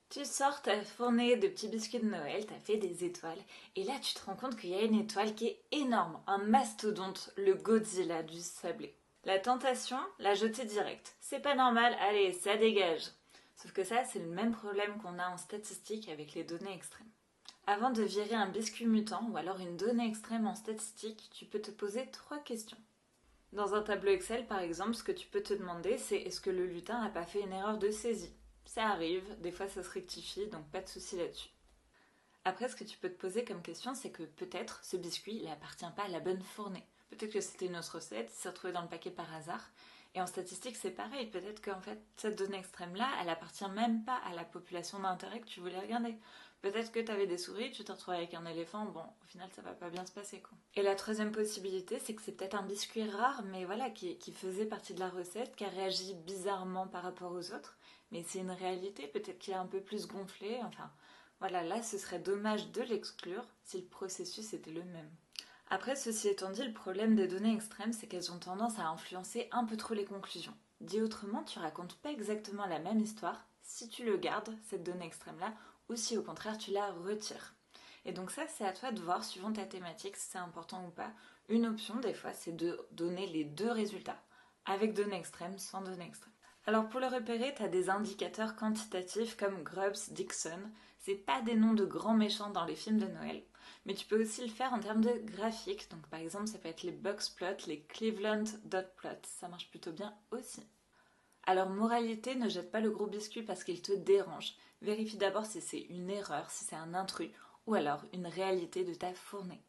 Tu sors ta fournée de petits biscuits de Noël, t'as fait des étoiles, et là tu te rends compte qu'il y a une étoile qui est énorme, un mastodonte, le Godzilla du sablé. La tentation, la jeter direct. C'est pas normal, allez, ça dégage. Sauf que ça, c'est le même problème qu'on a en statistique avec les données extrêmes. Avant de virer un biscuit mutant ou alors une donnée extrême en statistique, tu peux te poser 3 questions. Dans un tableau Excel, par exemple, ce que tu peux te demander, c'est est-ce que le lutin n'a pas fait une erreur de saisie? Ça arrive, des fois ça se rectifie, donc pas de souci là-dessus. Après, ce que tu peux te poser comme question, c'est que peut-être ce biscuit, il appartient pas à la bonne fournée. Peut-être que c'était une autre recette, il s'est retrouvé dans le paquet par hasard. Et en statistique, c'est pareil. Peut-être qu'en fait, cette donnée extrême-là, elle appartient même pas à la population d'intérêt que tu voulais regarder. Peut-être que tu avais des souris, tu t'es retrouvé avec un éléphant, bon, au final, ça va pas bien se passer, quoi. Et la troisième possibilité, c'est que c'est peut-être un biscuit rare, mais voilà, qui faisait partie de la recette, qui a réagi bizarrement par rapport aux autres. Mais c'est une réalité, peut-être qu'il est un peu plus gonflé, enfin... Voilà, là, ce serait dommage de l'exclure si le processus était le même. Après, ceci étant dit, le problème des données extrêmes, c'est qu'elles ont tendance à influencer un peu trop les conclusions. Dit autrement, tu racontes pas exactement la même histoire si tu le gardes, cette donnée extrême-là, ou si au contraire tu la retires. Et donc ça, c'est à toi de voir, suivant ta thématique, si c'est important ou pas. Une option, des fois, c'est de donner les deux résultats, avec données extrêmes, sans données extrêmes. Alors pour le repérer, tu as des indicateurs quantitatifs comme Grubbs, Dixon. C'est pas des noms de grands méchants dans les films de Noël, mais tu peux aussi le faire en termes de graphiques. Donc par exemple, ça peut être les box plots, les Cleveland dot plots. Ça marche plutôt bien aussi. Alors moralité, ne jette pas le gros biscuit parce qu'il te dérange. Vérifie d'abord si c'est une erreur, si c'est un intrus, ou alors une réalité de ta fournée.